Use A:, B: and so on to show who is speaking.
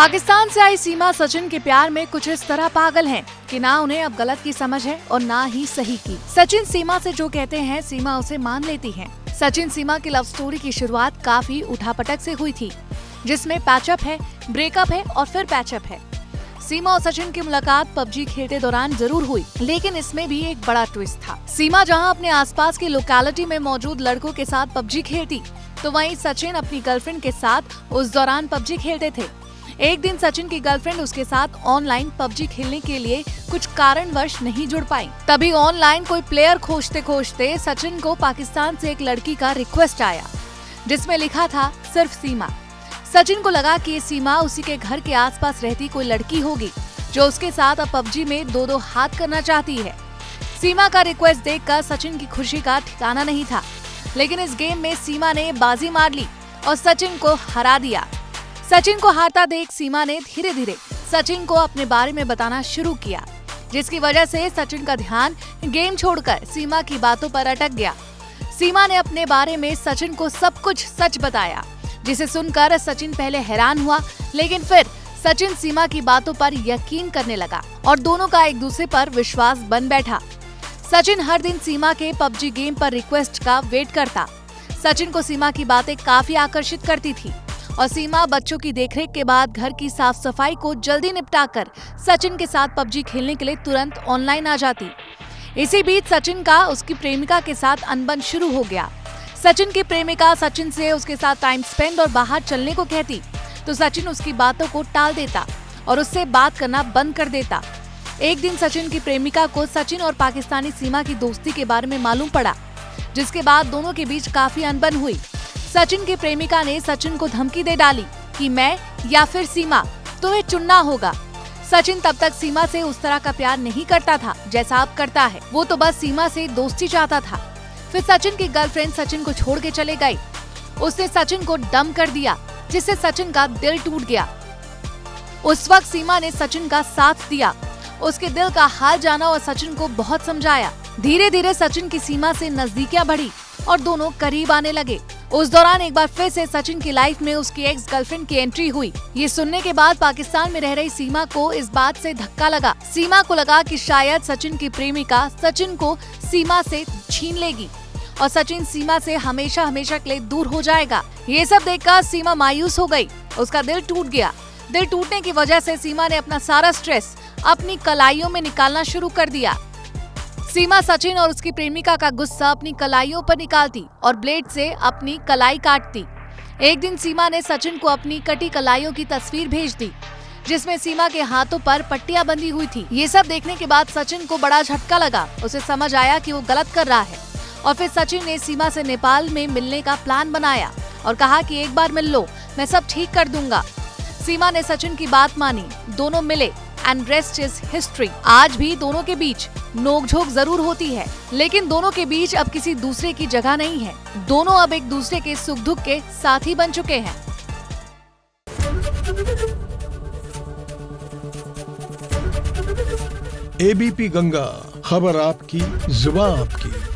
A: पाकिस्तान से आई सीमा सचिन के प्यार में कुछ इस तरह पागल हैं कि ना उन्हें अब गलत की समझ है और ना ही सही की। सचिन सीमा से जो कहते हैं सीमा उसे मान लेती है। सचिन सीमा की लव स्टोरी की शुरुआत काफी उठापटक से हुई थी, जिसमें पैचअप है, ब्रेकअप है और फिर पैचअप है। सीमा और सचिन की मुलाकात पबजी खेलते दौरान जरूर हुई, लेकिन इसमें भी एक बड़ा ट्विस्ट था। सीमा जहां अपने आसपास की लोकेलिटी में मौजूद लड़कों के साथ पबजी खेलती, तो वहीं सचिन अपनी गर्लफ्रेंड के साथ उस दौरान पबजी खेलते थे। एक दिन सचिन की गर्लफ्रेंड उसके साथ ऑनलाइन पबजी खेलने के लिए कुछ कारणवश नहीं जुड़ पाई। तभी ऑनलाइन कोई प्लेयर खोजते खोजते सचिन को पाकिस्तान से एक लड़की का रिक्वेस्ट आया, जिसमें लिखा था सिर्फ सीमा। सचिन को लगा कि ये सीमा उसी के घर के आसपास रहती कोई लड़की होगी जो उसके साथ अब पबजी में दो हाथ करना चाहती है। सीमा का रिक्वेस्ट देखकर सचिन की खुशी का ठिकाना नहीं था, लेकिन इस गेम में सीमा ने बाजी मार ली और सचिन को हरा दिया। सचिन को हारता देख सीमा ने धीरे धीरे सचिन को अपने बारे में बताना शुरू किया, जिसकी वजह से सचिन का ध्यान गेम छोड़कर सीमा की बातों पर अटक गया। सीमा ने अपने बारे में सचिन को सब कुछ सच बताया, जिसे सुनकर सचिन पहले हैरान हुआ, लेकिन फिर सचिन सीमा की बातों पर यकीन करने लगा और दोनों का एक दूसरे पर विश्वास बन बैठा। सचिन हर दिन सीमा के पबजी गेम पर रिक्वेस्ट का वेट करता। सचिन को सीमा की बातें काफी आकर्षित करती थी और सीमा बच्चों की देखरेख के बाद घर की साफ सफाई को जल्दी निपटाकर सचिन के साथ पबजी खेलने के लिए तुरंत ऑनलाइन आ जाती। इसी बीच सचिन का उसकी प्रेमिका के साथ अनबन शुरू हो गया। सचिन की प्रेमिका सचिन से उसके साथ टाइम स्पेंड और बाहर चलने को कहती, तो सचिन उसकी बातों को टाल देता और उससे बात करना बंद कर देता। एक दिन सचिन की प्रेमिका को सचिन और पाकिस्तानी सीमा की दोस्ती के बारे में मालूम पड़ा, जिसके बाद दोनों के बीच काफी अनबन हुई। सचिन की प्रेमिका ने सचिन को धमकी दे डाली कि मैं या फिर सीमा, तुम्हें चुनना होगा। सचिन तब तक सीमा से उस तरह का प्यार नहीं करता था जैसा अब करता है। वो तो बस सीमा से दोस्ती चाहता था। फिर सचिन की गर्लफ्रेंड सचिन को छोड़ के चले गई। उसने सचिन को डंप कर दिया, जिससे सचिन का दिल टूट गया। उस वक्त सीमा ने सचिन का साथ दिया। उसके दिल का हाल जाना और सचिन को बहुत समझाया। धीरे धीरे सचिन की सीमा से नजदीकियां बढ़ी और दोनों करीब आने लगे। उस दौरान एक बार फिर से सचिन की लाइफ में उसकी एक्स गर्लफ्रेंड की एंट्री हुई। ये सुनने के बाद पाकिस्तान में रह रही सीमा को इस बात से धक्का लगा। सीमा को लगा कि शायद सचिन की प्रेमिका सचिन को सीमा से छीन लेगी और सचिन सीमा से हमेशा हमेशा के लिए दूर हो जाएगा। ये सब देखकर सीमा मायूस हो गई। उसका दिल टूट गया। दिल टूटने की वजह से सीमा ने अपना सारा स्ट्रेस अपनी कलाइयों में निकालना शुरू कर दिया। सीमा सचिन और उसकी प्रेमिका का गुस्सा अपनी कलाइयों पर निकालती और ब्लेड से अपनी कलाई काटती। एक दिन सीमा ने सचिन को अपनी कटी कलाइयों की तस्वीर भेज दी, जिसमें सीमा के हाथों पर पट्टियां बंधी हुई थी। ये सब देखने के बाद सचिन को बड़ा झटका लगा। उसे समझ आया कि वो गलत कर रहा है और फिर सचिन ने सीमा से नेपाल में मिलने का प्लान बनाया और कहा कि एक बार मिल लो, मैं सब ठीक कर दूंगा। सीमा ने सचिन की बात मानी, दोनों मिले एंड रेस्ट इज हिस्ट्री। आज भी दोनों के बीच नोकझोंक जरूर होती है, लेकिन दोनों के बीच अब किसी दूसरे की जगह नहीं है। दोनों अब एक दूसरे के सुख दुख के साथी बन चुके हैं।
B: एबीपी गंगा, खबर आपकी, जुबान आपकी।